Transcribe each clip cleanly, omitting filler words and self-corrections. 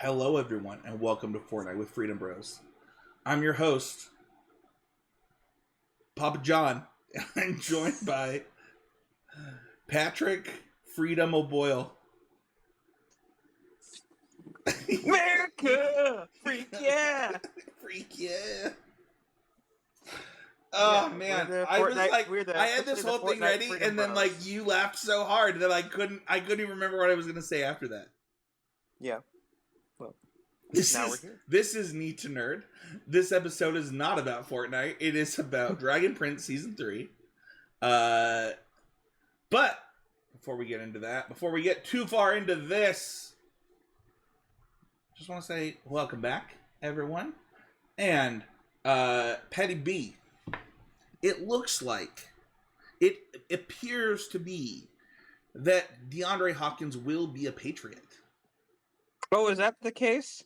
Hello, everyone, and welcome to Fortnite with Freedom Bros. I'm your host, Papa John, and I'm joined by Patrick Freedom O'Boyle. America! Freak yeah! Freak yeah! Oh man, I was like, I had this whole thing ready, and then like you laughed so hard that I couldn't even remember what I was going to say after that. Yeah. Well, this is Need to Nerd. This episode is not about Fortnite. It is about Dragon Prince Season 3. But before we get into that, before we get too far into this, just want to say welcome back, everyone. And Paddy B, it looks like, it appears to be that DeAndre Hopkins will be a Patriot. Oh, is that the case?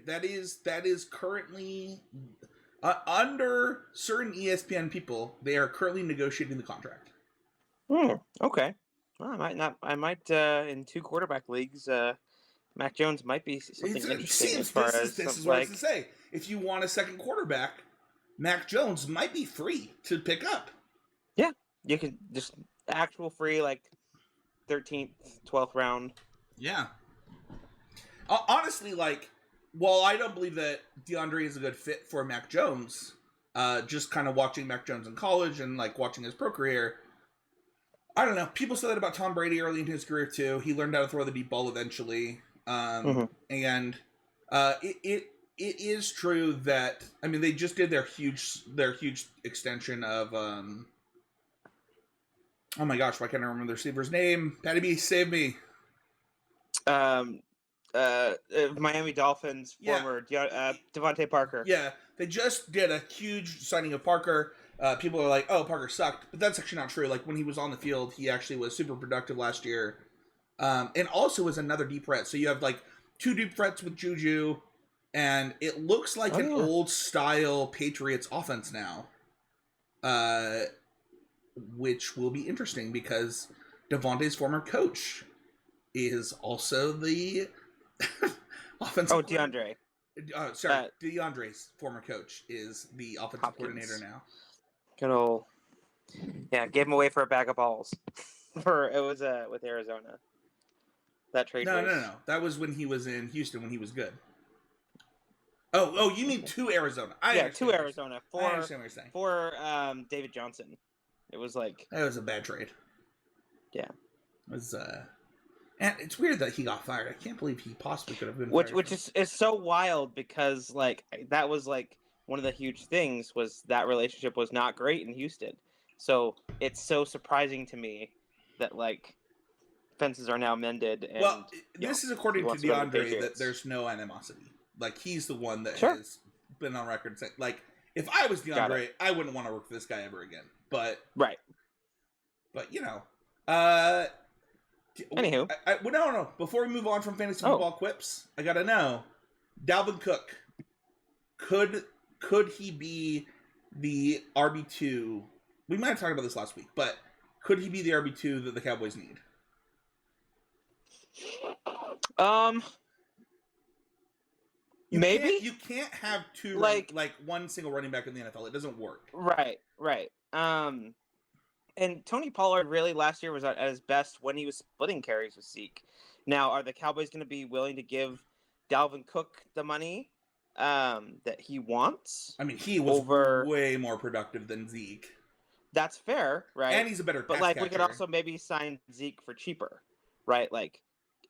That is currently under certain ESPN people. They are currently negotiating the contract. Okay. Well, I might in two quarterback leagues. Mac Jones might be something interesting as far as this is what I was to say. If you want a second quarterback, Mac Jones might be free to pick up. Yeah, you can just actual free, like 13th, 12th round. Yeah. Honestly, like, while I don't believe that DeAndre is a good fit for Mac Jones, just kind of watching Mac Jones in college and like watching his pro career, I don't know. People said that about Tom Brady early in his career too. He learned how to throw the deep ball eventually, and it is true that, I mean, they just did their huge extension of oh my gosh, why can't I remember the receiver's name? Paddy B, save me. Miami Dolphins former Devontae Parker. Yeah, they just did a huge signing of Parker. People are like, oh, Parker sucked, but that's actually not true. Like, when he was on the field, he actually was super productive last year, and also was another deep threat. So you have like two deep threats with Juju, and it looks like an old style Patriots offense now, which will be interesting because Devontae's former coach is also the offensive. DeAndre. DeAndre's former coach is the offensive coordinator now. Good old, gave him away for a bag of balls. It was with Arizona. That trade. No. That was when he was in Houston when he was good. Oh, you mean to Arizona? To Arizona I understand what you're saying. For David Johnson. It was like that was a bad trade. Yeah, it was and it's weird that he got fired. I can't believe he possibly could have been fired. Which is so wild because like that was like one of the huge things was that relationship was not great in Houston. So it's so surprising to me that like fences are now mended. And, this is according to DeAndre that there's no animosity. Like, he's the one that has been on record saying, like, if I was DeAndre, I wouldn't want to work for this guy ever again. But you know, anywho, no. Before we move on from fantasy football quips, I gotta know, Dalvin Cook, could he be the RB2? We might have talked about this last week, but could he be the RB2 that the Cowboys need? Maybe you can't have two like one single running back in the NFL. It doesn't work. Right. And Tony Pollard really last year was at his best when he was splitting carries with Zeke. Now, are the Cowboys going to be willing to give Dalvin Cook the money that he wants? I mean, he was way more productive than Zeke. That's fair, right? And he's a better pass catcher. We could also maybe sign Zeke for cheaper, right? Like,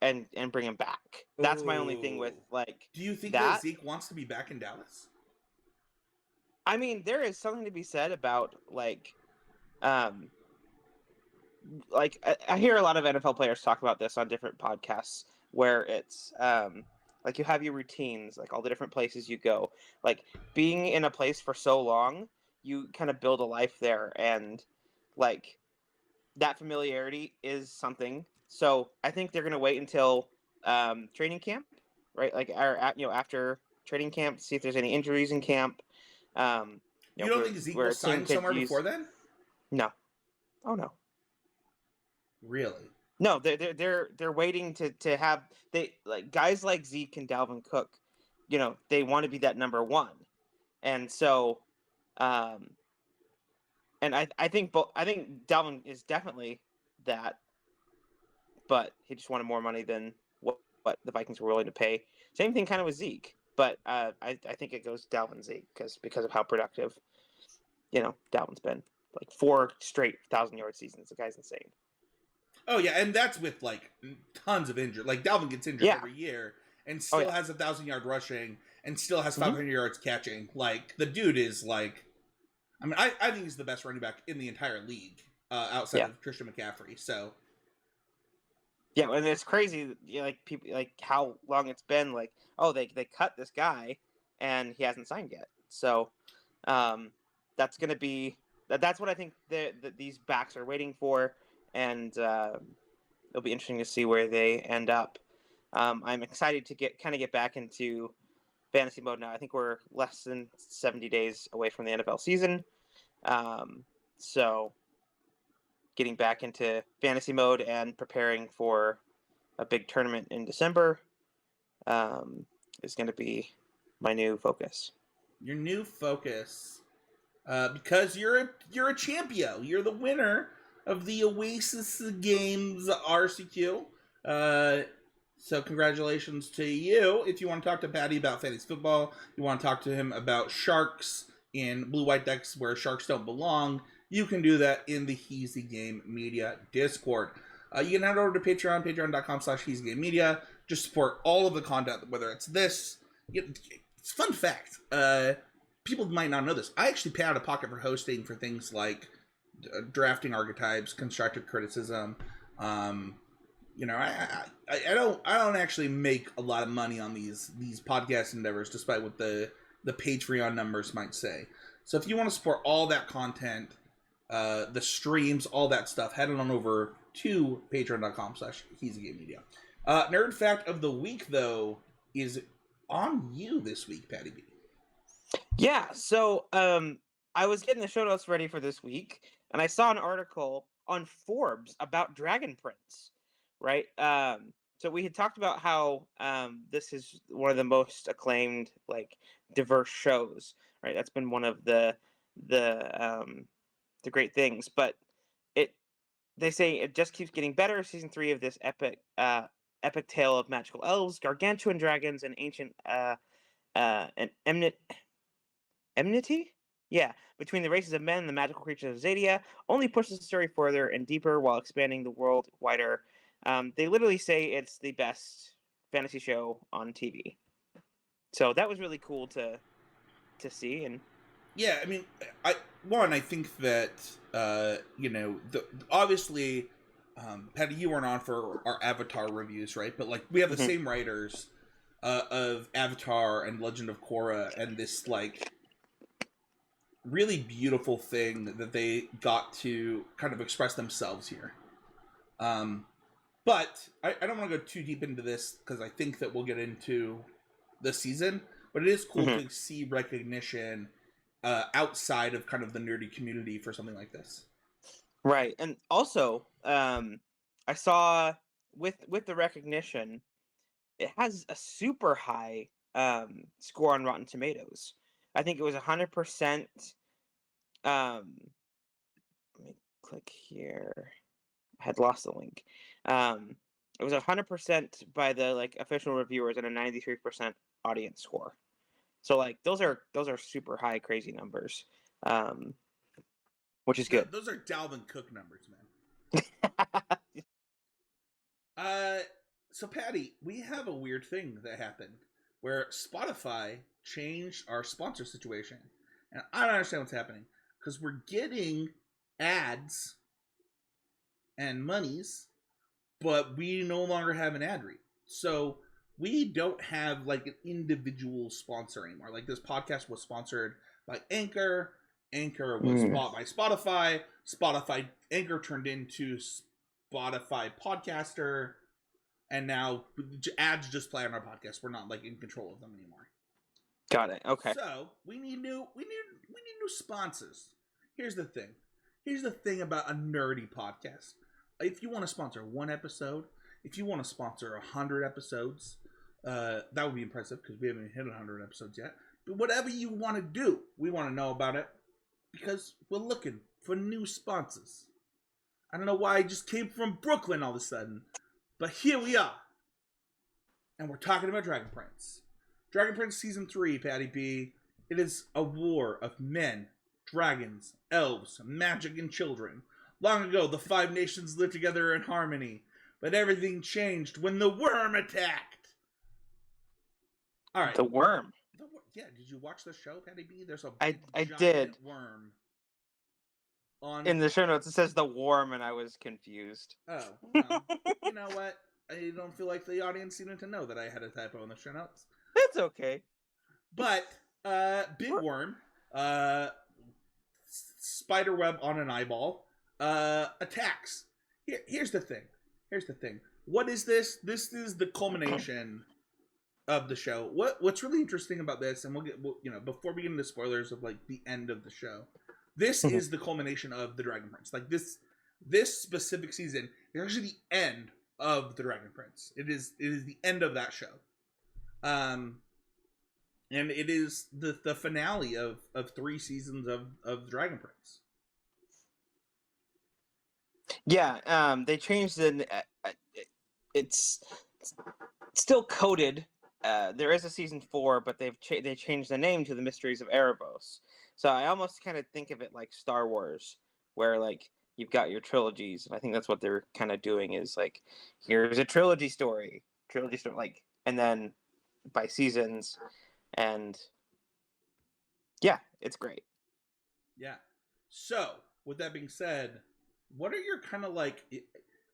and bring him back. That's my only thing with like. Do you think that Zeke wants to be back in Dallas? I mean, there is something to be said about like I hear a lot of NFL players talk about this on different podcasts where it's like you have your routines, like all the different places you go. Like being in a place for so long, you kind of build a life there, and like that familiarity is something. So I think they're gonna wait until training camp, right? Like after training camp to see if there's any injuries in camp. You don't think Zeke will sign somewhere before then? No. Oh no. Really? No, they're waiting to have they like guys like Zeke and Dalvin Cook, they want to be that number one, and so, um, and I think Dalvin is definitely that, but he just wanted more money than what the Vikings were willing to pay. Same thing kind of with Zeke, but I think it goes Dalvin Zeke because of how productive Dalvin's been, like 4 straight 1,000-yard seasons. The guy's insane. Oh yeah, and that's with like tons of injury. Like Dalvin gets injured Yeah. every year and Oh, still yeah. has 1,000-yard rushing and still has Mhm. 500 yards catching. Like the dude is like, I mean, I think he's the best running back in the entire league outside Yeah. of Christian McCaffrey. So Yeah, and it's crazy, like people, like how long it's been. Like, oh, they cut this guy, and he hasn't signed yet. So, that's gonna be that's what I think these backs are waiting for, and it'll be interesting to see where they end up. I'm excited to get back into fantasy mode now. I think we're less than 70 days away from the NFL season, so getting back into fantasy mode and preparing for a big tournament in December is going to be my new focus. your new focus, because you're a champion. You're the winner of the Oasis Games RCQ. So congratulations to you. If you want to talk to Paddy about fantasy football, you want to talk to him about sharks in blue-white decks where sharks don't belong, you can do that in the Heezy Game Media Discord. You can head over to Patreon, patreon.com/Heezy Game Media. Just support all of the content, whether it's this. It's fun fact. People might not know this. I actually pay out of pocket for hosting for things like drafting archetypes, constructive criticism. I don't actually make a lot of money on these podcast endeavors, despite what the Patreon numbers might say. So if you want to support all that content, the streams, all that stuff, head on over to patreon.com/HeezyGameMedia. Nerd fact of the week, though, is on you this week, Patty B. Yeah, so I was getting the show notes ready for this week, and I saw an article on Forbes about Dragon Prince, right? So we had talked about how this is one of the most acclaimed, like, diverse shows, right? That's been one of the great things, but it they say it just keeps getting better. Season 3 of this epic tale of magical elves, gargantuan dragons, and ancient and enmity? Yeah, between the races of men and the magical creatures of Zadia, only pushes the story further and deeper while expanding the world wider. They literally say it's the best fantasy show on TV. So that was really cool to see. And yeah, I mean, I think that obviously, Patty, you weren't on for our Avatar reviews, right? But like, we have the same writers of Avatar and Legend of Korra, and this like really beautiful thing that they got to kind of express themselves here. But I don't want to go too deep into this because I think that we'll get into the season. But it is cool to see recognition outside of kind of the nerdy community for something like this. right, and also I saw with the recognition, it has a super high score on Rotten Tomatoes. I think it was 100%. Let me click here. I had lost the link. It was 100% by the like official reviewers and a 93% audience score. So like those are super high, crazy numbers, which is good. Those are Dalvin Cook numbers, man. So Patty, we have a weird thing that happened where Spotify changed our sponsor situation, and I don't understand what's happening because we're getting ads and monies, but we no longer have an ad read. So we don't have like an individual sponsor anymore. Like this podcast was sponsored by Anchor. Anchor was bought by Spotify. Anchor turned into Spotify Podcaster, and now ads just play on our podcast. We're not like in control of them anymore. Got it. Okay. So we need new sponsors. Here's the thing about a nerdy podcast. if you want to sponsor one episode, if you want to sponsor 100 episodes, that would be impressive because we haven't hit 100 episodes yet. But whatever you want to do, we want to know about it because we're looking for new sponsors. I don't know why I just came from Brooklyn all of a sudden, but here we are. And we're talking about Dragon Prince. Dragon Prince Season 3, Patty B. It is a war of men, dragons, elves, magic, and children. Long ago, the 5 nations lived together in harmony, but everything changed when the worm attacked. All right. The worm. Yeah, did you watch the show, Patty B? There's a I giant did. worm. In the show notes, it says the worm, and I was confused. Oh, well, you know what? I don't feel like the audience needed to know that I had a typo in the show notes. It's okay. But, big worm, spider web on an eyeball, attacks. Here's the thing. What is this? This is the culmination of the show. What's really interesting about this, and before we get into spoilers of like the end of the show, this is the culmination of the Dragon Prince. Like this specific season is actually the end of the Dragon Prince. It is the end of that show. And it is the finale of 3 seasons of Dragon Prince. Yeah, they changed the. It's still coded. There is a season 4, but they changed the name to the Mysteries of Erebos. So I almost kind of think of it like Star Wars, where like you've got your trilogies, and I think that's what they're kind of doing is like, here's a trilogy story, like, and then by seasons, and yeah, it's great. Yeah. So with that being said, what are your kind of like?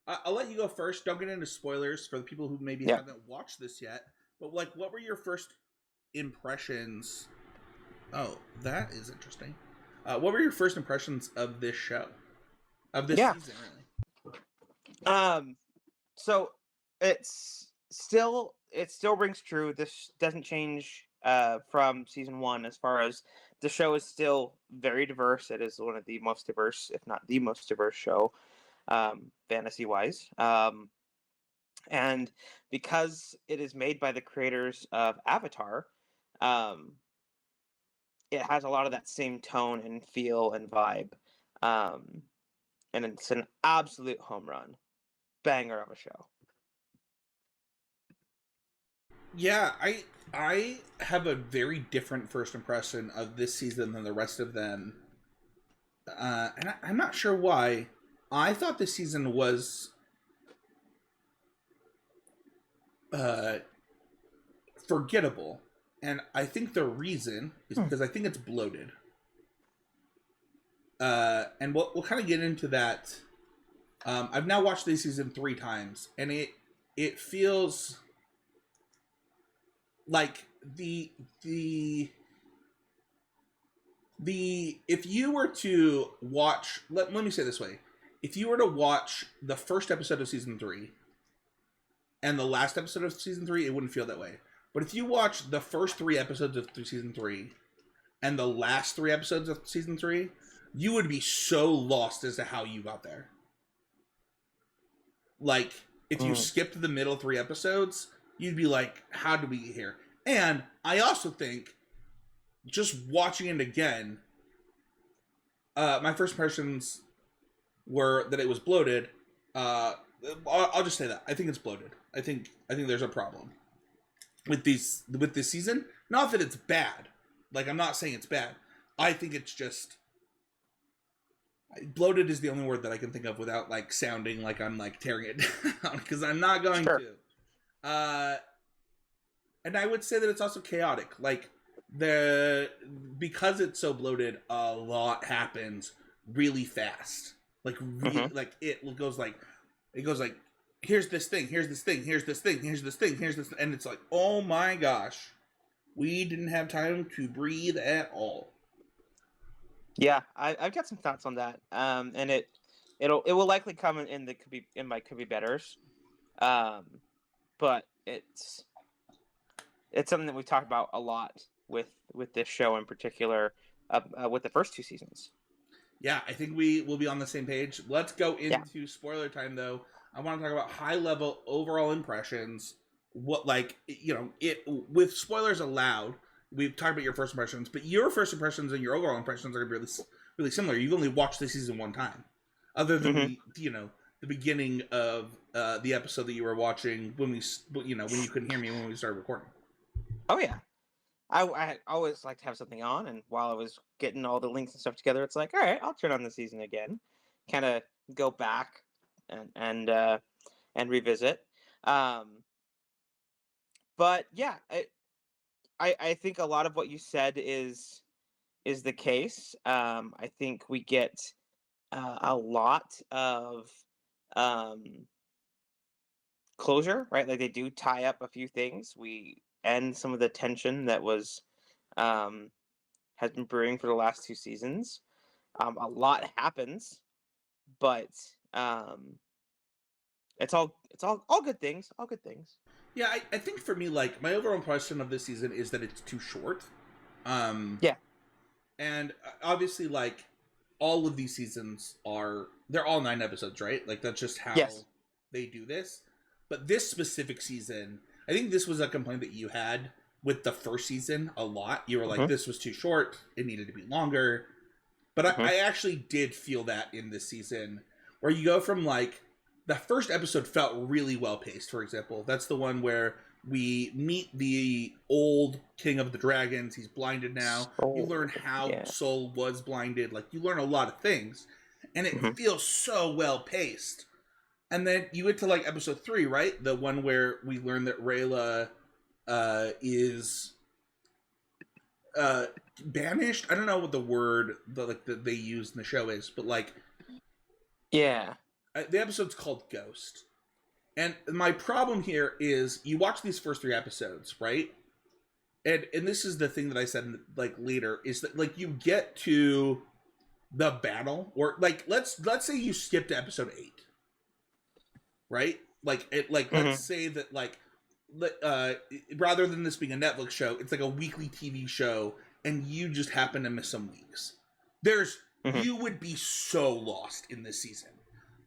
I'll let you go first. Don't get into spoilers for the people who maybe haven't watched this yet. But like, what were your first impressions? Oh, that is interesting. What were your first impressions of this show? Of this season, really? So it still rings true. This doesn't change from season 1 as far as the show is still very diverse. It is one of the most diverse, if not the most diverse show, fantasy wise. And because it is made by the creators of Avatar, it has a lot of that same tone and feel and vibe. And it's an absolute home run. Banger of a show. Yeah, I have a very different first impression of this season than the rest of them. And I'm not sure why. I thought this season was forgettable. And I think the reason is because I think it's bloated. And we'll kind of get into that. I've now watched this season 3 times, and it feels like the if you were to watch, let me say it this way, if you were to watch the first episode of season 3 and the last episode of season 3, it wouldn't feel that way. But if you watch the first 3 episodes of season 3 and the last 3 episodes of season 3, you would be so lost as to how you got there. Like, if you skipped the middle 3 episodes, you'd be like, how did we get here? And I also think, just watching it again, my first impressions were that it was bloated. I'll just say that. I think it's bloated. I think there's a problem with this season. Not that it's bad. Like, I'm not saying it's bad. I think it's just... bloated is the only word that I can think of without like sounding like I'm like tearing it down, because I'm not going to. And I would say that it's also chaotic. Like because it's so bloated, a lot happens really fast. Like like it goes like here's this thing, here's this thing, here's this thing, here's this thing, here's this, and it's like, oh my gosh, we didn't have time to breathe at all. Yeah, I've got some thoughts on that. And it will likely come in my could be betters. But it's something that we've talked about a lot with this show in particular, with the first 2 seasons. Yeah, I think we will be on the same page. Let's go Yeah. into spoiler time, though. I want to talk about high level overall impressions. What, like, it with spoilers allowed. We've talked about your first impressions, but your first impressions and your overall impressions are going to be really, really similar. You've only watched the season one time, other than the beginning of the episode that you were watching when when you couldn't hear me when we started recording. Oh yeah. I always like to have something on, and while I was getting all the links and stuff together, it's like, all right, I'll turn on the season again, kind of go back and revisit. Um, but yeah, I think a lot of what you said is the case. I think we get a lot of um, closure, right? Like they do tie up a few things. We end some of the tension that was um, has been brewing for the last two seasons. A lot happens, but um, it's all good things. All good things. Yeah, I think for me, like, my overall impression of this season is that it's too short. Um, Yeah. and obviously, like, all of these seasons they're all 9 episodes, right? Like, that's just how Yes. they do this. But this specific season, I think this was a complaint that you had with the first season a lot. You were like, Mm-hmm. this was too short. It needed to be longer. But Mm-hmm. I actually did feel that in this season, where you go from, like, the first episode felt really well paced, for example. That's the one where we meet the old king of the dragons. He's blinded now. You Oh, learn how yeah. Soul was blinded. Like, you learn a lot of things. And it Mm-hmm. feels so well paced. And then you get to, like, episode 3, right? The one where we learn that Rayla is banished. I don't know what the word that they use in the show is, but, like, Yeah. the episode's called Ghost. And my problem here is you watch these first 3 episodes, right? And this is the thing that I said, like, later, is that, like, you get to the battle, or, like, let's say you skip to episode 8, right? Let's Mm-hmm. say that, like, rather than this being a Netflix show, it's like a weekly TV show, and you just happen to miss some weeks. Mm-hmm. You would be so lost in this season,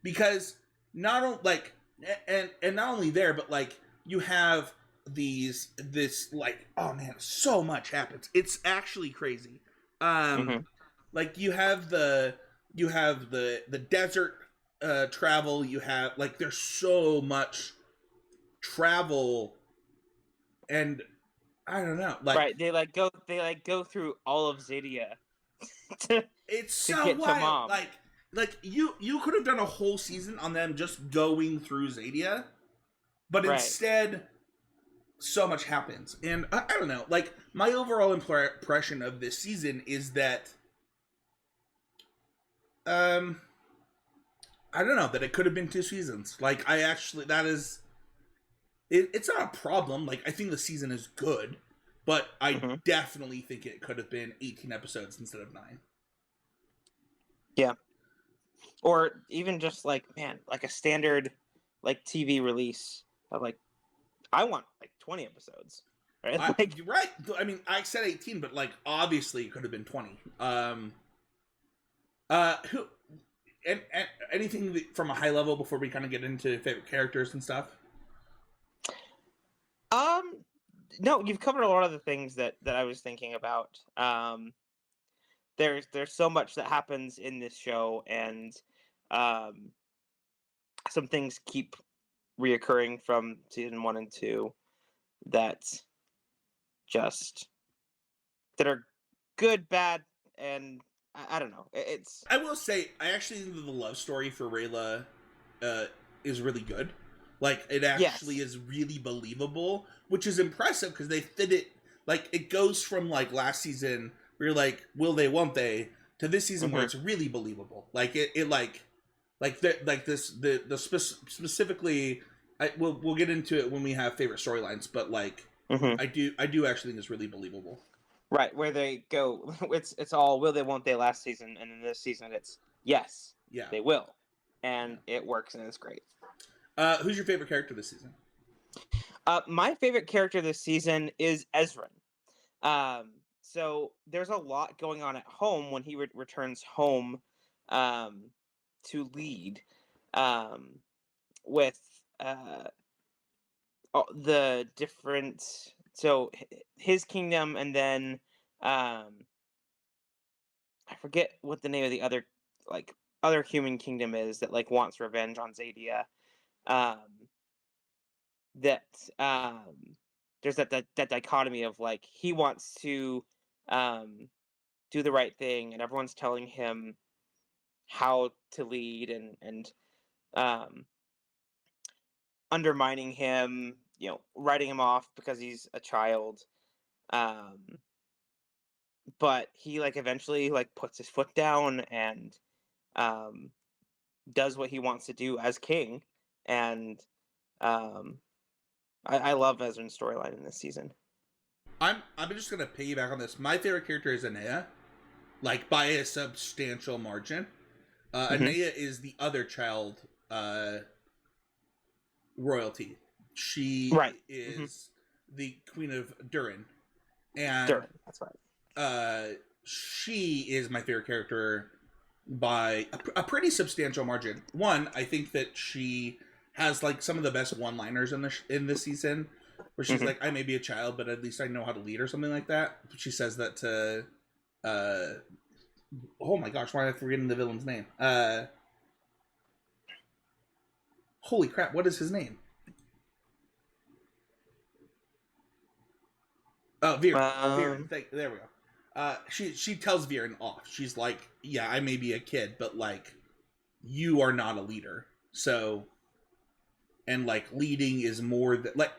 because not only, like, and not only there, but, like, you have this, like, oh man, so much happens. It's actually crazy. Mm-hmm. Like, you have the desert travel. You have, like, there's so much travel, and I don't know, like, Right. They go through all of Zadia to it's to so get to wild. mom. Like you could have done a whole season on them just going through Zadia, but Right. instead so much happens. And I don't know, like, my overall impression of this season is that I don't know, that it could have been 2 seasons. Like, I actually, that is it's not a problem. Like, I think the season is good, but I Mm-hmm. definitely think it could have been 18 episodes instead of 9. Yeah. Or even just like, man, like a standard like TV release of like, I want like 20 episodes. Right? Like, You're right. I mean, I said 18, but, like, obviously it could have been 20. Who and anything from a high level before we kind of get into favorite characters and stuff? um no, you've covered a lot of the things that I was thinking about. There's so much that happens in this show, and um some things keep reoccurring from season 1 and 2 that just that are good, bad, and I don't know. It's I will say, I actually think that the love story for Rayla uh, is really good. Like, it actually yes. is really believable, which is impressive because they fit it. Like, it goes from, like, last season where you're like, will they, won't they, to this season where Mm-hmm. it's really believable. Like, specifically, we'll get into it when we have favorite storylines, but, like, Mm-hmm. I do actually think it's really believable. Right, where they go, it's all will they, won't they last season, and in this season it's yes, Yeah. they will, Yeah. and it works, and it's great. Who's your favorite character this season? My favorite character this season is Ezran. So there's a lot going on at home when he returns home to lead with the different, so his kingdom, and then I forget what the name of the other, like, other human kingdom is that like wants revenge on Zadia. Um, that there's that dichotomy of like he wants to um do the right thing, and everyone's telling him how to lead, and um undermining him, writing him off because he's a child. Um, but he like eventually like puts his foot down and um does what he wants to do as king. And um I love Ezra's storyline in this season. I'm just gonna piggyback on this. My favorite character is Anea, like by a substantial margin. Hmm. Anea is the other child royalty. Right. She Hmm. is the queen of Durin, and Durin, that's right. she is my favorite character by a pretty substantial margin. One, I think that she has like some of the best one-liners in this season, where she's Hmm. like, "I may be a child, but at least I know how to lead," or something like that. She says that to, oh my gosh, why am I forgetting the villain's name? Holy crap, what is his name? Oh, Viren. Viren. um There we go. She tells Viren off. She's like, "Yeah, I may be a kid, but like, you are not a leader. So, and like, leading is more than like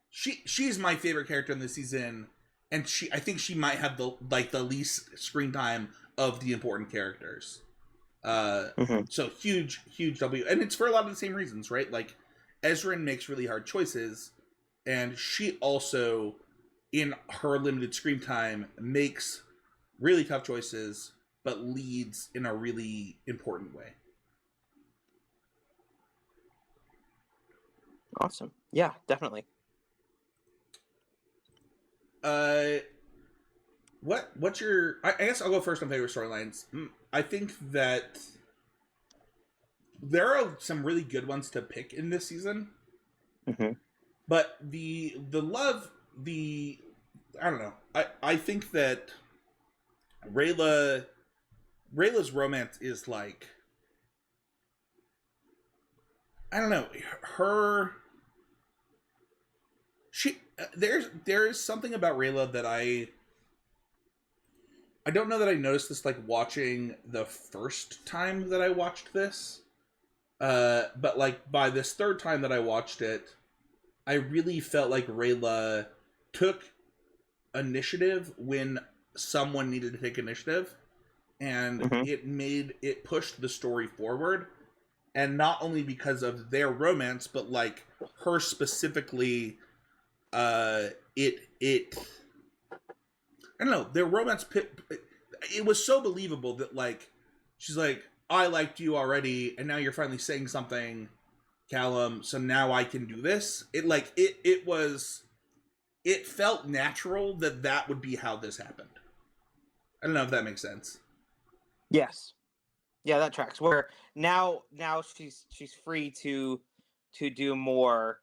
she's my favorite character in this season, and I think she might have the least screen time of the important characters. Uh, hmm so huge W, and it's for a lot of the same reasons, right? Like, Ezrin makes really hard choices, and she also, in her limited screen time, makes really tough choices, but leads in a really important way. Awesome. Yeah, definitely. Uh, what's your? I guess I'll go first on favorite storylines. I think that there are some really good ones to pick in this season, Hmm. but the love the I don't know. I think that Rayla Rayla's romance is like, I don't know, her she there is something about Rayla that I don't know that I noticed this like watching the first time that I watched this. But like by this third time that I watched it, I really felt like Rayla took initiative when someone needed to take initiative, and Hmm. it pushed the story forward. And not only because of their romance, but like her specifically, uh, it I don't know, their romance. It was so believable that like she's like, I liked you already, and now you're finally saying something, Callum. So now I can do this. It felt natural that that would be how this happened. I don't know if that makes sense. Yes. Yeah, that tracks. Where now she's free to do more.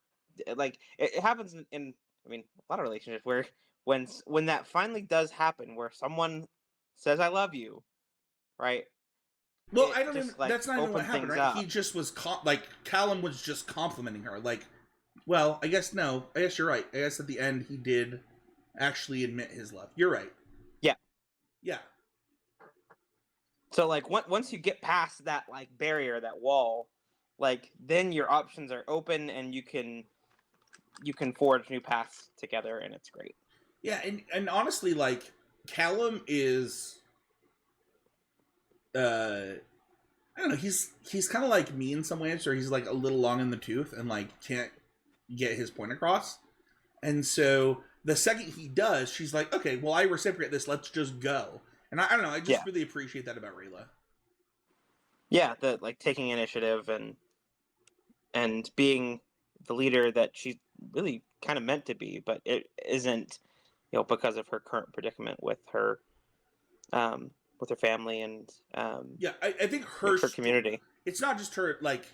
Like it happens in I mean a lot of relationships where when that finally does happen, where someone says I love you, right? Well, It I don't even. just like That's not even what opens happened, things right? He up. just was like Callum was just complimenting her. Like, well, I guess no. I guess you're right. I guess at the end he did actually admit his love. You're right. Yeah. Yeah. So like once you get past that like barrier, that wall, like then your options are open, and you can forge new paths together, and it's great. Yeah, and honestly, like Callum is, I don't know. He's kind of like me in some ways, or he's like a little long in the tooth and like can't get his point across. And so the second he does, she's like, okay, well, I reciprocate this. Let's just go. And I don't know. I just Yeah. really appreciate that about Rayla. Yeah, the like taking initiative and being the leader that she's really kind of meant to be, but it isn't, because of her current predicament um, with her family and I think her community. It's not just her, like,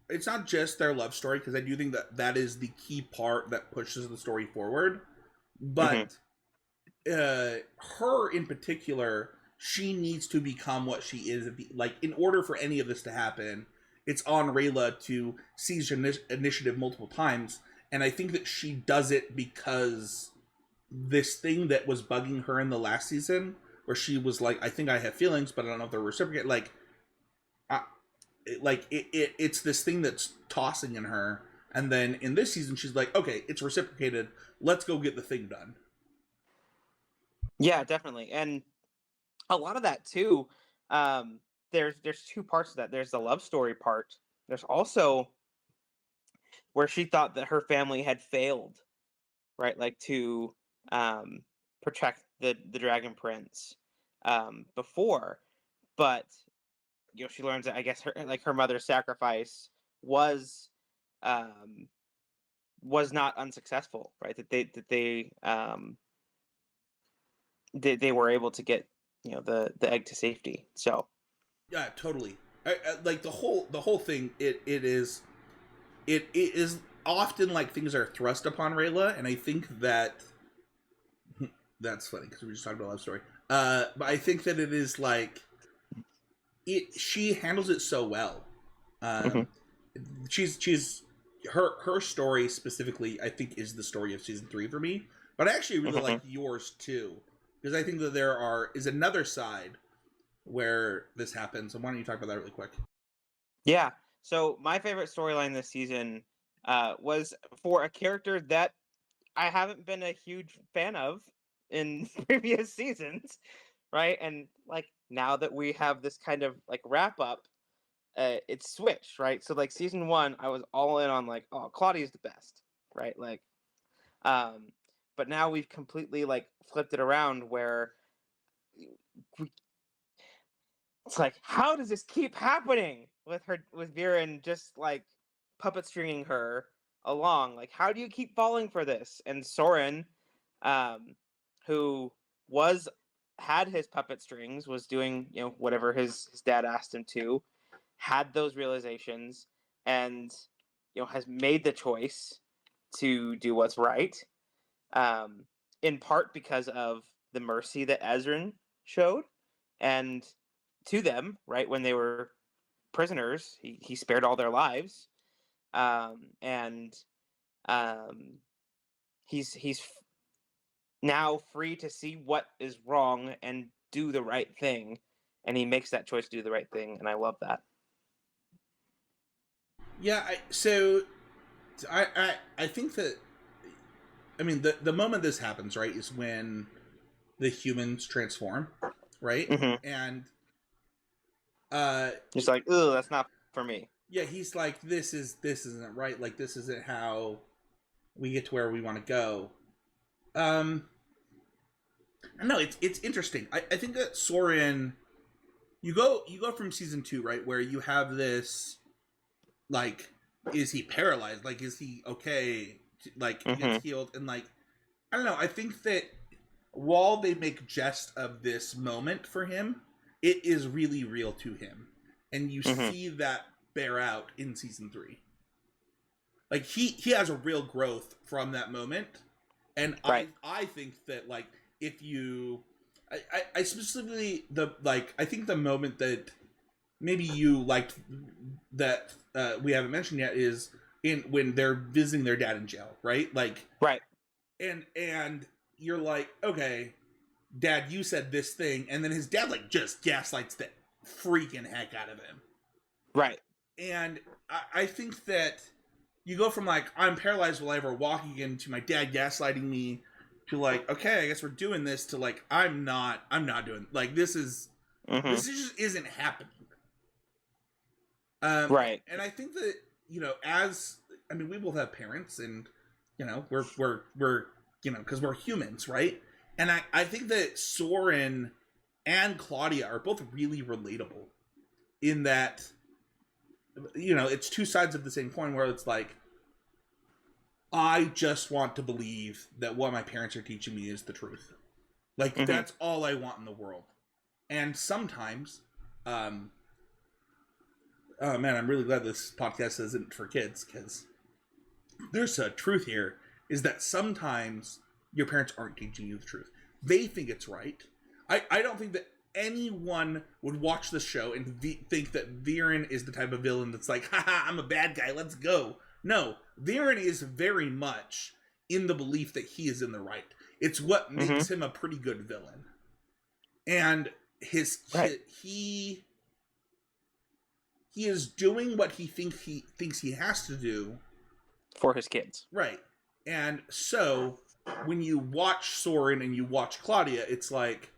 it's not just their love story, because I do think that is the key part that pushes the story forward. But her in particular, she needs to become what she is. Like, in order for any of this to happen, it's on Rayla to seize initiative multiple times. And I think that she does it because this thing that was bugging her in the last season, where she was like, I think I have feelings, but I don't know if they're reciprocated. It's this thing that's tossing in her. And then in this season, she's like, okay, it's reciprocated. Let's go get the thing done. Yeah, definitely. And a lot of that too, there's two parts to that. There's the love story part. There's also where she thought that her family had failed, right? Like to protect the Dragon Prince before, but she learns that I guess her mother's sacrifice was um, was not unsuccessful, right? They were able to get the egg to safety. So yeah, totally. I like the whole thing. It is often like things are thrust upon Rayla, and I think that that's funny because we just talked about love story. But I think that it is like she handles it so well. She's her story specifically, I think, is the story of season 3 for me. But I actually really like yours too, because I think that there is another side where this happens. And why don't you talk about that really quick? Yeah. So my favorite storyline this season was for a character that I haven't been a huge fan of in previous seasons, right? And like now that we have this kind of like wrap up, it's switched, right? So like season 1, I was all in on like, oh, Claudia's the best, right? Like, but now we've completely like flipped it around where it's like, how does this keep happening with Viren just like puppet stringing her along? Like, how do you keep falling for this? And Soren, who had his puppet strings, was doing whatever his dad asked him to, had those realizations, and has made the choice to do what's right. In part because of the mercy that Ezrin showed, and to them, right, when they were prisoners, he spared all their lives, and he's now free to see what is wrong and do the right thing, and he makes that choice to do the right thing, and I love that. Yeah, I think that, I mean, the moment this happens, right, is when the humans transform, right? And he's like, "Ugh, that's not for me." Yeah, he's like, this isn't right. Like, this isn't how we get to where we want to go. No, it's interesting. I think that Soren, you go from season 2, right, where you have this, like, is he paralyzed? Like, is he okay? Like, he gets healed, and like, I don't know. I think that while they make jest of this moment for him, it is really real to him, and you see that bear out in season 3. Like, he has a real growth from that moment, and right. I think that, like, if you, I specifically I think the moment that maybe you liked that we haven't mentioned yet is when they're visiting their dad in jail, right? Like, right, and you're like, okay, Dad, you said this thing, and then his dad like just gaslights the freaking heck out of him, right? And I think that you go from like, I'm paralyzed while I ever walk again, to my dad gaslighting me, to like, okay, I guess we're doing this, to like, I'm not doing, like, this just isn't happening. Right. And I think that, we both have parents, and we're because we're humans, right? And I think that Soren and Claudia are both really relatable in that, it's two sides of the same coin, where it's like, I just want to believe that what my parents are teaching me is the truth. Like, that's all I want in the world. And sometimes, oh man, I'm really glad this podcast isn't for kids, because there's a truth here, is that sometimes your parents aren't teaching you the truth. They think it's right. I don't think that anyone would watch the show and think that Viren is the type of villain that's like, haha, I'm a bad guy, let's go. No, Viren is very much in the belief that he is in the right. It's what makes him a pretty good villain. And he is doing what he thinks he has to do for his kids. Right. And so when you watch Soren and you watch Claudia, it's like,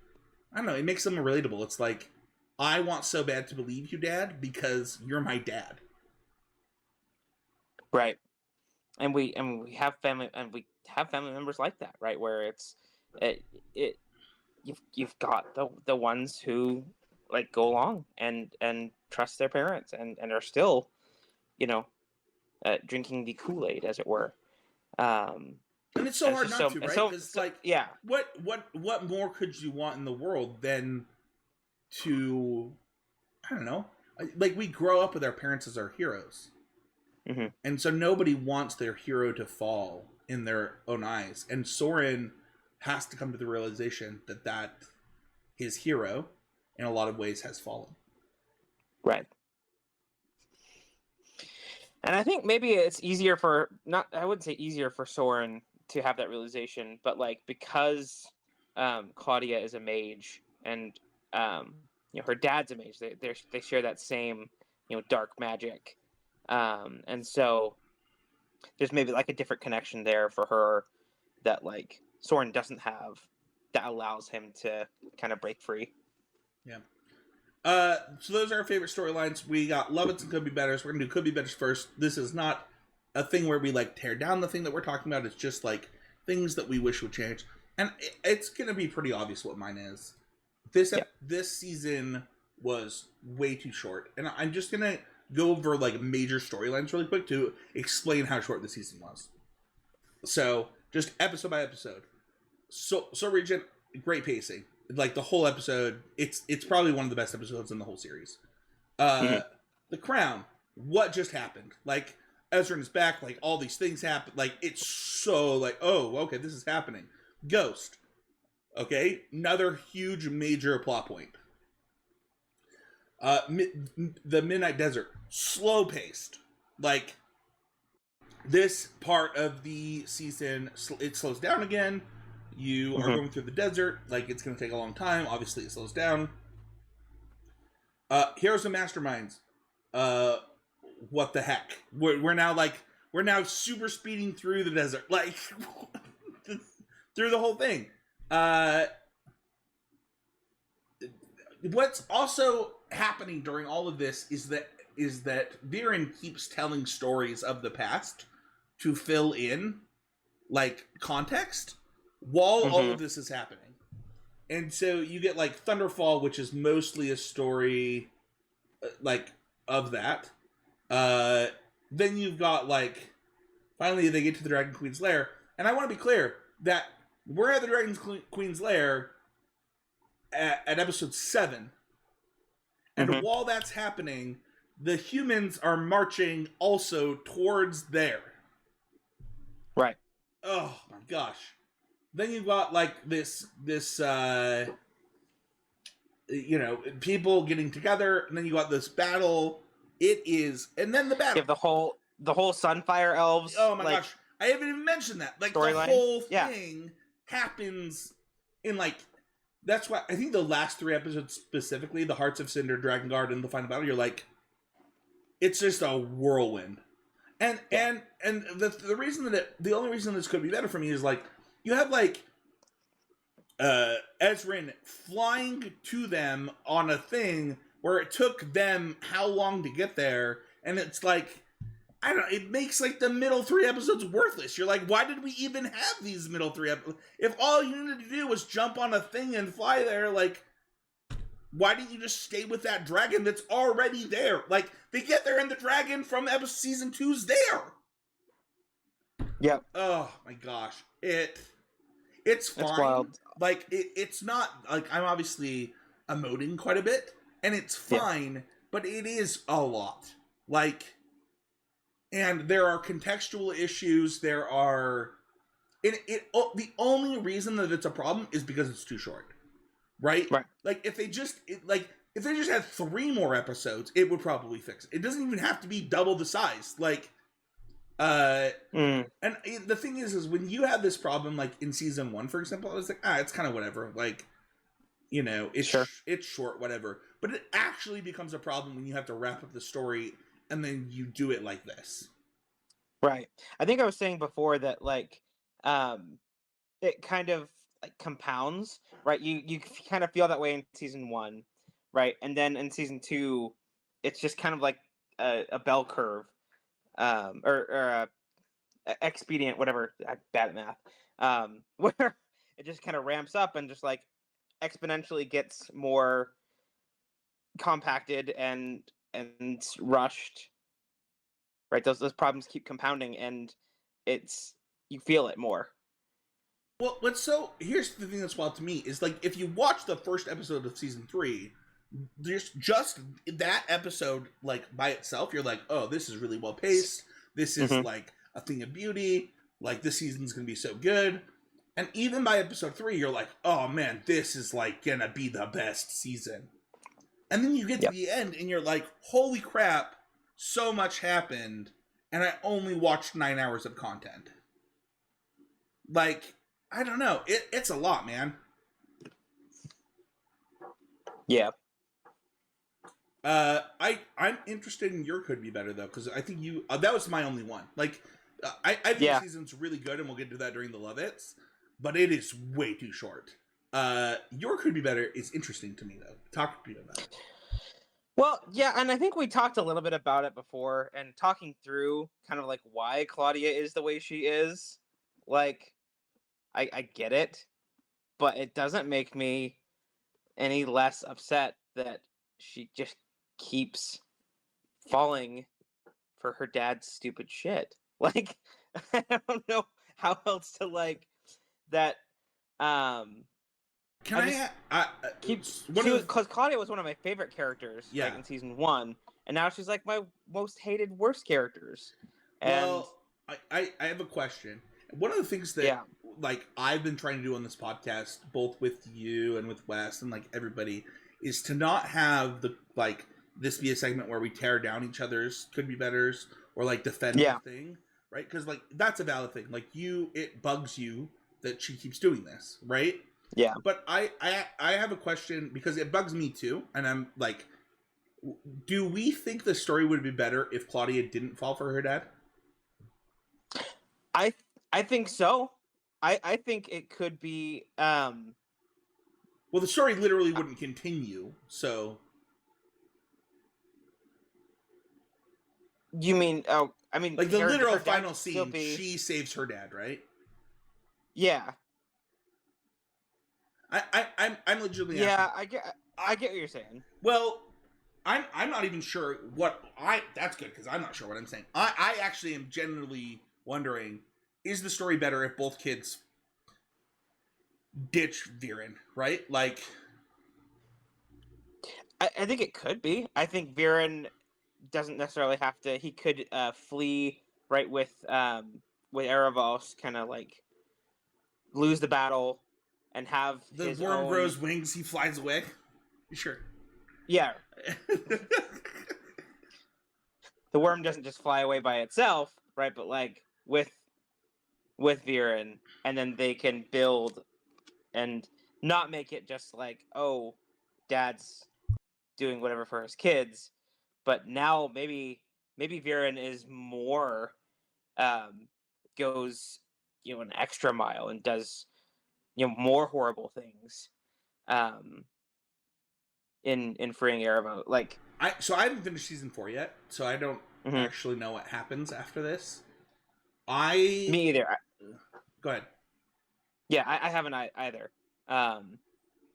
I don't know, it makes them relatable. It's like, I want so bad to believe you, Dad, because you're my dad. Right. And we have family members like that, right? Where you've got the ones who like go along and trust their parents and are still, drinking the Kool-Aid, as it were. And it's so hard not to, right? Because yeah, what more could you want in the world than to, I don't know, like we grow up with our parents as our heroes, and so nobody wants their hero to fall in their own eyes. And Soren has to come to the realization that his hero, in a lot of ways, has fallen. Right. And I think maybe it's easier I wouldn't say easier for Soren to have that realization, but like because Claudia is a mage and her dad's a mage, they share that same dark magic, and so there's maybe like a different connection there for her that like Soren doesn't have, that allows him to kind of break free. Yeah. So those are our favorite storylines. We got Love It's and Could Be Betters. We're gonna do Could Be Betters first. This is not a thing where we like tear down the thing that we're talking about. It's just like things that we wish would change, and it's gonna be pretty obvious what mine is. This season was way too short, and I'm just gonna go over like major storylines really quick to explain how short the season was. So just episode by episode. So Regent, great pacing. Like the whole episode, it's probably one of the best episodes in the whole series. The Crown, what just happened? Like Ezra is back, like all these things happen. Like it's so like, oh, okay, this is happening. Ghost, okay, another huge major plot point. The Midnight Desert, slow paced. Like this part of the season, it slows down again. You are going through the desert, like it's going to take a long time. Obviously, it slows down. Heroes and Masterminds. What the heck? We're now super speeding through the desert, like through the whole thing. What's also happening during all of this is that Viren keeps telling stories of the past to fill in like context while all of this is happening. And so you get like Thunderfall, which is mostly a story like of that. Then you've got like finally they get to the Dragon Queen's lair, and I want to be clear that we're at the Dragon Queen's lair at episode 7, and while that's happening, the humans are marching also towards there. Right. Oh my gosh. Then you've got like this people getting together, and then you got this battle. And then the battle. You have the whole Sunfire Elves. Oh my gosh. I haven't even mentioned that. Like the whole thing happens in like, that's why I think the last 3 episodes specifically, the Hearts of Cinder, Dragon Guard, and the final battle, you're like, it's just a whirlwind. And the reason the only reason this could be better for me is like, you have like Ezrin flying to them on a thing where it took them how long to get there, and it's like, I don't know, it makes like the middle 3 episodes worthless. You're like, why did we even have these middle 3 episodes? If all you needed to do was jump on a thing and fly there, like, why didn't you just stay with that dragon that's already there? Like, they get there and the dragon from season 2's there. Yeah. Oh my gosh. It's fine. Wild. Like it's not like I'm obviously emoting quite a bit, and it's fine, but it is a lot. Like, and there are contextual issues. There are the only reason that it's a problem is because it's too short, right? Right. Like if they just had 3 more episodes, it would probably fix it. It doesn't even have to be double the size. Like, and the thing is when you have this problem, like in season 1, for example, I was like, it's kind of whatever. Like, you know, it's short, whatever. But it actually becomes a problem when you have to wrap up the story and then you do it like this. Right. I think I was saying before that, like, it kind of like compounds, right? You kind of feel that way in season 1, right? And then in season 2, it's just kind of like a bell curve, or expedient, whatever. I'm bad at math. Where it just kind of ramps up and just like exponentially gets more compacted and rushed. Right, those problems keep compounding, and you feel it more. Well, here's the thing that's wild to me is like if you watch the first episode of season 3, just that episode like by itself, you're like, oh, this is really well paced. This is like a thing of beauty. Like this season's gonna be so good. And even by episode 3, you're like, oh man, this is like gonna be the best season. And then you get to the end, and you're like, holy crap, so much happened, and I only watched 9 hours of content. Like, I don't know. It's a lot, man. Yeah. I'm interested in your Could Be Better, though, because I think that was my only one. Like, I think the season's really good, and we'll get to that during the Love-Its, but it is way too short. Your Could Be Better is interesting to me, though. Talk to me about it. Well, yeah, and I think we talked a little bit about it before, and talking through kind of like why Claudia is the way she is. Like, I get it, but it doesn't make me any less upset that she just keeps falling for her dad's stupid shit. Like, I don't know how else to like that. Because Claudia was one of my favorite characters, like in season 1, and now she's like my most hated, worst characters. And well, I have a question. One of the things that like I've been trying to do on this podcast, both with you and with Wes and like everybody, is to not have the like this be a segment where we tear down each other's Could Be Betters or like defend the thing, right? Because like that's a valid thing. Like it bugs you that she keeps doing this, right? Yeah. But I have a question because it bugs me too, and I'm like, do we think the story would be better if Claudia didn't fall for her dad? I think so. I think it could be. Well, the story literally wouldn't continue, so. You mean? Oh, I mean, like the literal final scene, she saves her dad, right? Yeah. I'm legitimately. Yeah, I get what you're saying. Well, I'm not even sure what That's good because I'm not sure what I'm saying. I actually am genuinely wondering: is the story better if both kids ditch Viren, right? Like, I think it could be. I think Viren doesn't necessarily have to. He could flee right with Erebos, kind of like lose the battle and have the worm grows wings. He flies away. Sure. Yeah. The worm doesn't just fly away by itself, right? But like with Viren, and then they can build and not make it just like, oh, dad's doing whatever for his kids, but now maybe Viren is more goes an extra mile and does more horrible things in freeing Erebos. Like I haven't finished season 4 yet, so I don't actually know what happens after this. Me either. Go ahead. Yeah, I haven't either.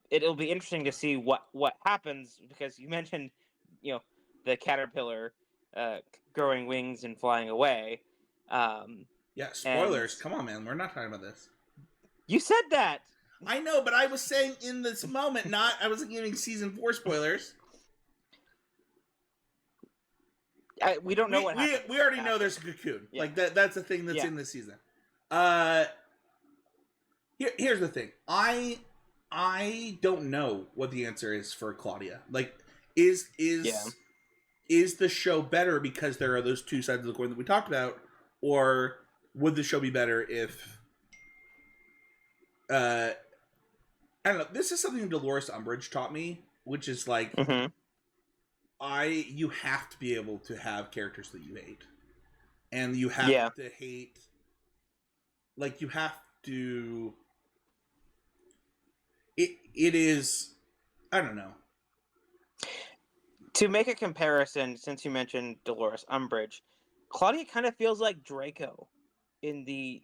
It'll be interesting to see what happens because you mentioned, the caterpillar growing wings and flying away. Yeah, spoilers. Come on, man. We're not talking about this. You said that. I know, but I was saying in this moment, I wasn't giving season 4 spoilers. We don't know what happens. We already know there's a cocoon. Yeah. Like that's a thing that's in this season. Here's the thing. I don't know what the answer is for Claudia. Like, is the show better because there are those two sides of the coin that we talked about, or would the show be better if I don't know. This is something Dolores Umbridge taught me, which is like you have to be able to have characters that you hate, and you have to hate. Like, you have to. It is, I don't know. To make a comparison, since you mentioned Dolores Umbridge, Claudia kind of feels like Draco in the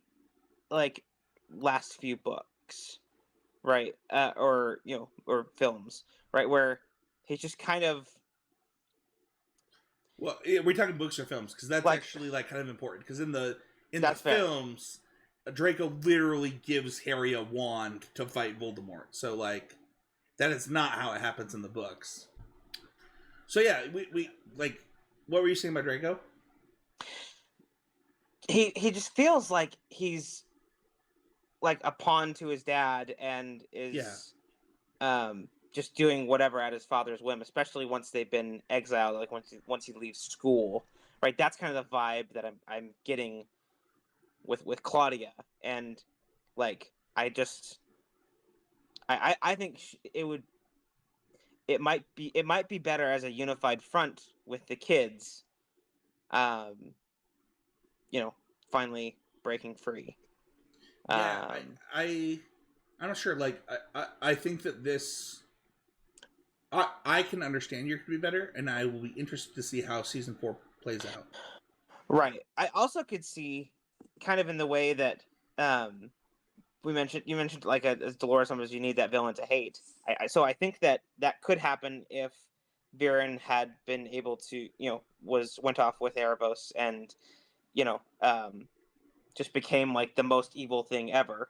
last few books, right? Or films, right? Where he's just kind of. Well, we're talking books or films, because that's actually kind of important. Because in the films, Draco literally gives Harry a wand to fight Voldemort. So that is not how it happens in the books. So yeah, we what were you saying about Draco? He just feels like he's like a pawn to his dad and is just doing whatever at his father's whim, especially once they've been exiled, like once he leaves school. Right? That's kind of the vibe that I'm getting with Claudia, and I think it might be better as a unified front with the kids, finally breaking free. Yeah, I'm not sure. I think that this, I can understand you're going to be better, and I will be interested to see how season 4 plays out. Right. I also could see, kind of in the way that you mentioned as Dolores Umbridge, you need that villain to hate. So I think that could happen if Viren had been able to, went off with Erebos and, just became like the most evil thing ever,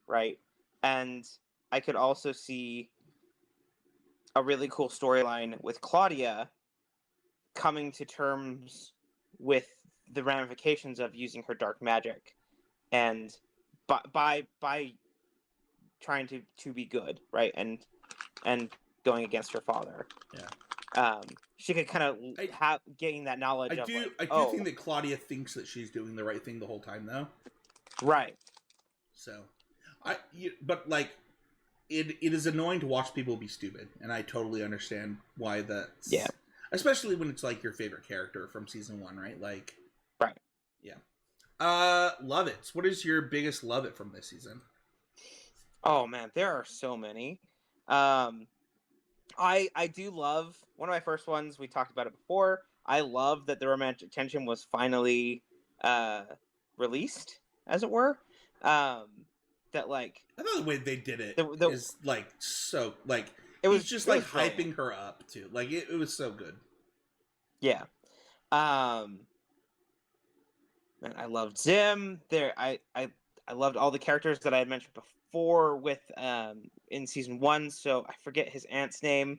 right? And I could also see a really cool storyline with Claudia coming to terms with the ramifications of using her dark magic, and by trying to be good, right, and going against her father. Yeah. She could kind of gain that knowledge. I do think that Claudia thinks that she's doing the right thing the whole time, though. Right. So, it is annoying to watch people be stupid, and I totally understand why that's... Yeah. Especially when it's your favorite character from season 1, right? Right. Yeah. Love it. What is your biggest love it from this season? Oh man, there are so many. I do love one of my first ones. We talked about it before. I love that the romantic tension was finally released, as it were. That I thought the way they did it is so it was he's just hyping brilliant. Her up too. It was so good. Yeah. Man, I loved Zim. I loved all the characters that I had mentioned before with in season 1. So I forget his aunt's name.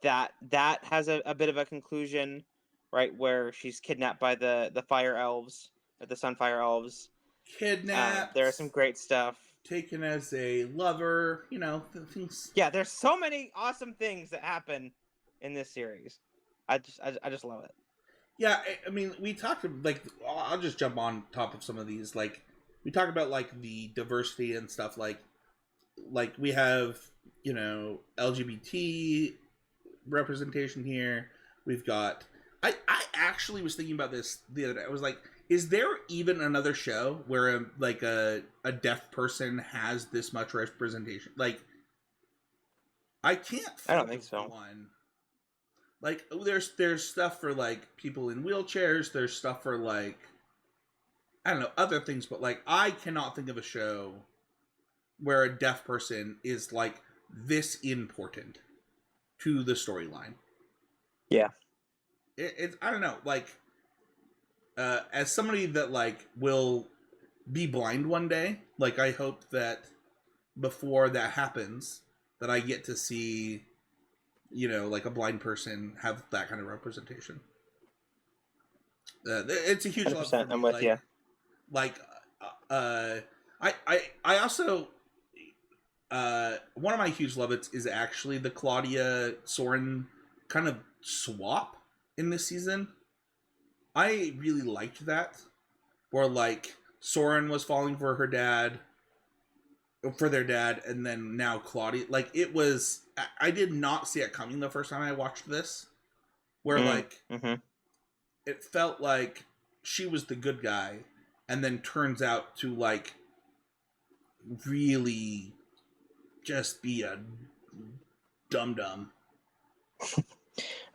That has a bit of a conclusion, right, where she's kidnapped by the fire elves, or the Sunfire elves. Kidnapped. There is some great stuff. Taken as a lover, things. Yeah, there's so many awesome things that happen in this series. I just love it. Yeah, I mean, we talked I'll just jump on top of some of these. We talk about the diversity and stuff. We have LGBT representation here. We've got. I actually was thinking about this the other day. I was like, is there even another show where a deaf person has this much representation? I can't. I don't think so. One. There's stuff for people in wheelchairs. There's stuff for I don't know, other things, but I cannot think of a show where a deaf person is this important to the storyline. Yeah. It's I don't know, as somebody that will be blind one day. Like, I hope that before that happens, that I get to see, like a blind person have that kind of representation. It's a huge love for 100%. me. I'm with you. Like, I also, one of my huge love is actually the Claudia Soren kind of swap in this season. I really liked that, where like Soren was falling for their dad, and then now Claudia. Like, it was, I did not see it coming the first time I watched this, where like it felt like she was the good guy, and then turns out to like really just be a dum-dum.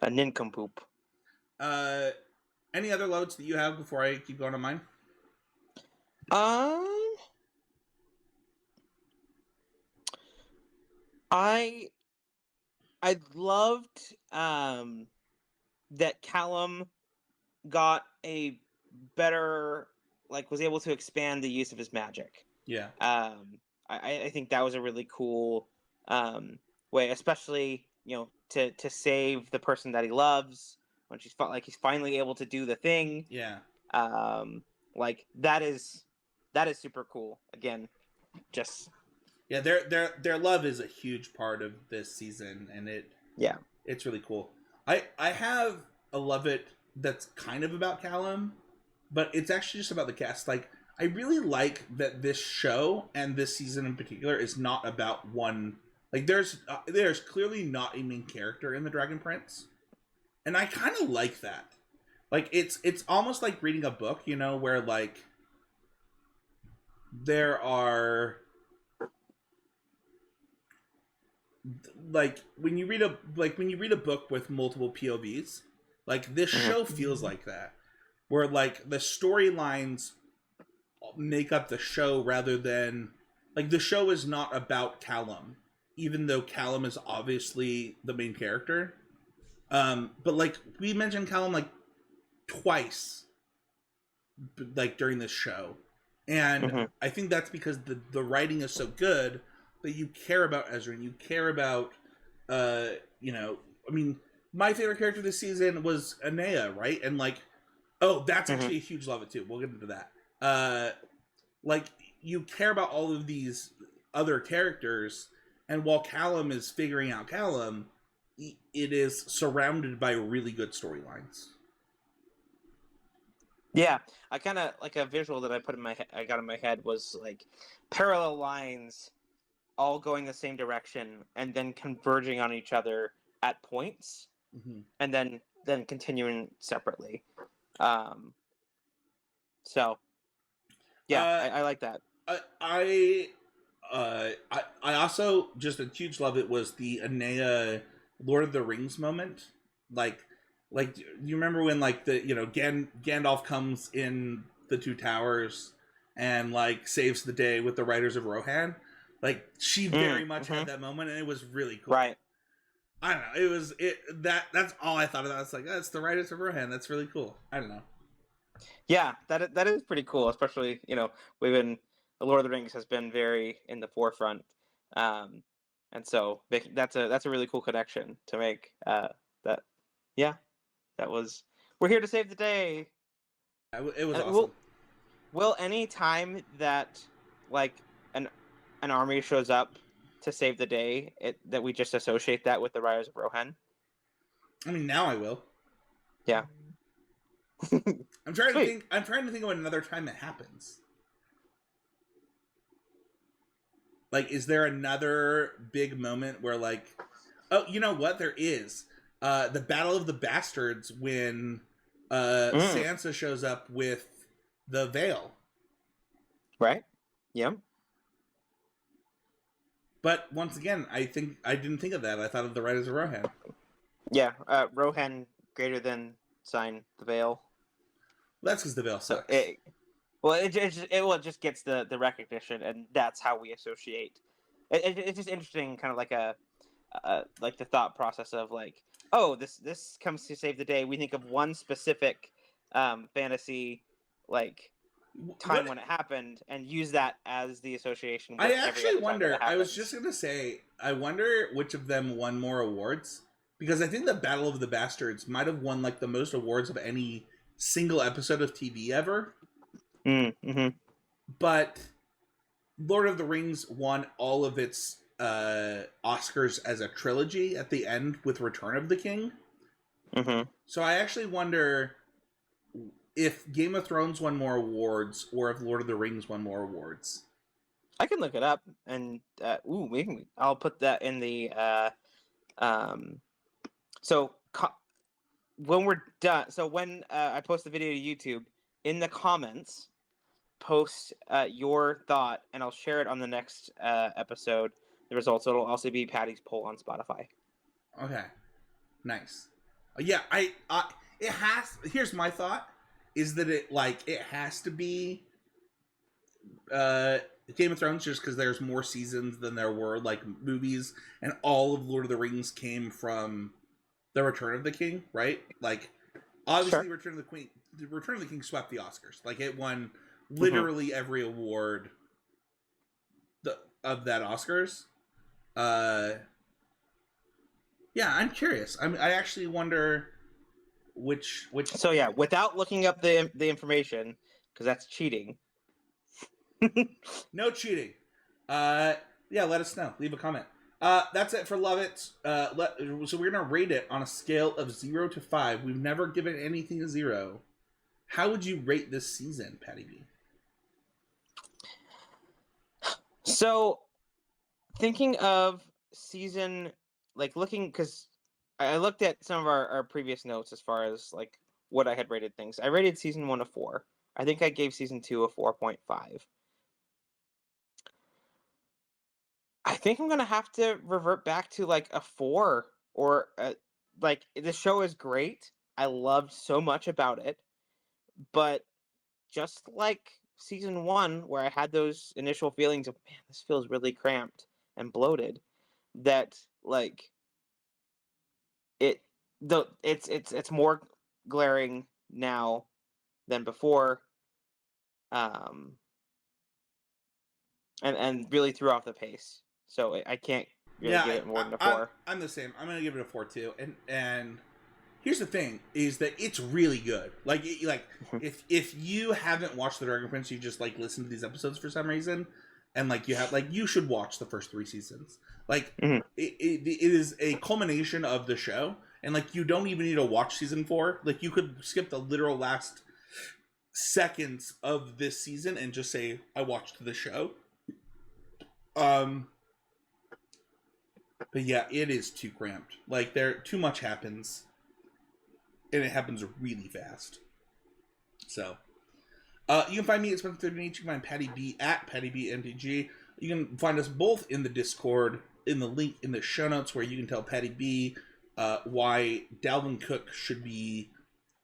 A nincompoop. Any other loads that you have before I keep going on mine? I loved that Callum got a better, like, was able to expand the use of his magic. Yeah. I think that was a really cool way, especially, to save the person that he loves when he's finally able to do the thing. Yeah. Like, that is super cool. Again, just yeah, their love is a huge part of this season, and it's really cool. I have a love it that's kind of about Callum, but it's actually just about the cast. Like, I really like that this show and this season in particular is not about one. Like, there's clearly not a main character in the Dragon Prince, and I kind of like that. Like, it's almost like reading a book, where like there are, like, when you read a book with multiple POVs, like this show feels like that, where like the storylines make up the show rather than, like, the show is not about Callum, even though Callum is obviously the main character. But like, we mentioned Callum like twice, like, during this show, and I think that's because the writing is so good that you care about Ezra and you care about, I mean, my favorite character this season was Anea, right? And like, that's actually a huge love it too. We'll get into that. Like, you care about all of these other characters, and while Callum is figuring out Callum, it is surrounded by really good storylines. Yeah, I kind of, like, a visual that I got in my head was like parallel lines all going the same direction and then converging on each other at points, and then continuing separately. So yeah, I like that. I also, just a huge love it was the Anea Lord of the Rings moment. Like, you remember when, like, the Gandalf comes in the Two Towers and like saves the day with the Riders of Rohan? Like, she very much had that moment, and it was really cool. Right. I don't know. That's all I thought of. It's like, it's the Riders of Rohan. That's really cool. I don't know. Yeah, that is pretty cool. Especially, we've been, the Lord of the Rings has been very in the forefront, and so that's a really cool connection to make. That was, we're here to save the day. It was awesome. Will any time that, like, an army shows up to save the day, that we just associate that with the Riders of Rohan? I mean, now I will. Yeah. I'm trying to think of another time it happens. Like, is there another big moment where, like, you know what? There is. The Battle of the Bastards, when Sansa shows up with the veil. Right? Yeah. But once again, I didn't think of that. I thought of the Riders of Rohan. Yeah, Rohan greater than sign the veil. That's because the veil sucks. It just gets the recognition, and that's how we associate. It's just interesting, kind of like like the thought process of, like, oh, this comes to save the day. We think of one specific fantasy, like, time when it happened and use that as the association with I every actually other time that wonder. it I was happens. just gonna say. I wonder which of them won more awards, because I think the Battle of the Bastards might have won like the most awards of any single episode of TV ever. Mm-hmm. But Lord of the Rings won all of its Oscars as a trilogy at the end with Return of the King. Mm-hmm. So I actually wonder if Game of Thrones won more awards or if Lord of the Rings won more awards. I can look it up, and I'll put that in the um. When we're done, so when I post the video to YouTube, in the comments, post your thought, and I'll share it on the next episode. The results. It'll also be Patty's poll on Spotify. Okay, nice. Yeah, it has. Here's my thought: is that it has to be Game of Thrones just because there's more seasons than there were like movies, and all of Lord of the Rings came from the Return of the King, right? Like, obviously, Sure. Return of the King swept the Oscars. Like, it won Mm-hmm. literally every award of that Oscars. Yeah, I'm curious. I actually wonder which. So yeah, without looking up the information, because that's cheating. No cheating. Yeah, let us know. Leave a comment. That's it for Love It. So we're gonna rate it on a scale of 0 to 5. We've never given anything a 0. How would you rate this season, Patty B? So, thinking of season, like looking, because I looked at some of our previous notes as far as like what I had rated things. I rated season 1 a 4. I think I gave season 2 a 4.5. I think I'm gonna have to revert back to like a 4 or like the show is great. I loved so much about it, but just like season 1, where I had those initial feelings of man, this feels really cramped and bloated, that like it's more glaring now than before, um, and really threw off the pace. So I can't really give it more than a 4. I'm the same. I'm gonna give it a 4 too. And here's the thing: is that it's really good. Like if you haven't watched The Dragon Prince, you just like listen to these episodes for some reason, and like you should watch the first 3 seasons. Like Mhm. it is a culmination of the show, and like you don't even need to watch season 4. Like you could skip the literal last seconds of this season and just say I watched the show. But yeah, it is too cramped. Like too much happens, and it happens really fast. So, you can find me at Spencer13. You can find Patty B at PattyBMTG. You can find us both in the Discord, in the link in the show notes, where you can tell Patty B why Dalvin Cook should be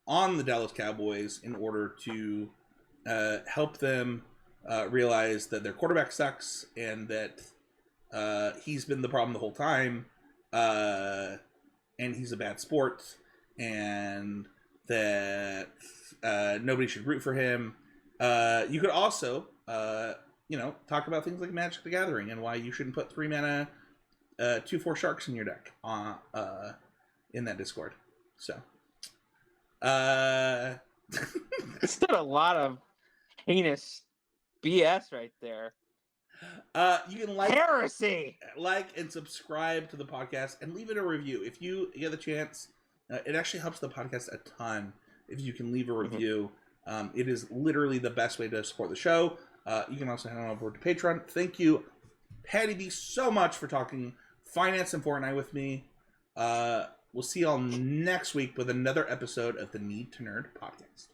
on the Dallas Cowboys in order to help them realize that their quarterback sucks and that he's been the problem the whole time, and he's a bad sport, and that nobody should root for him. You could also, talk about things like Magic the Gathering and why you shouldn't put 3 mana, 2/4 sharks in your deck in that Discord. So, It's still a lot of heinous BS right there. you can Heresy. like and subscribe to the podcast and leave it a review if you get the chance. It actually helps the podcast a ton if you can leave a review. It is literally the best way to support the show. You can also head on over to Patreon. Thank you, Patty B, so much for talking finance and Fortnite with me. We'll see y'all next week with another episode of the Need to Nerd podcast.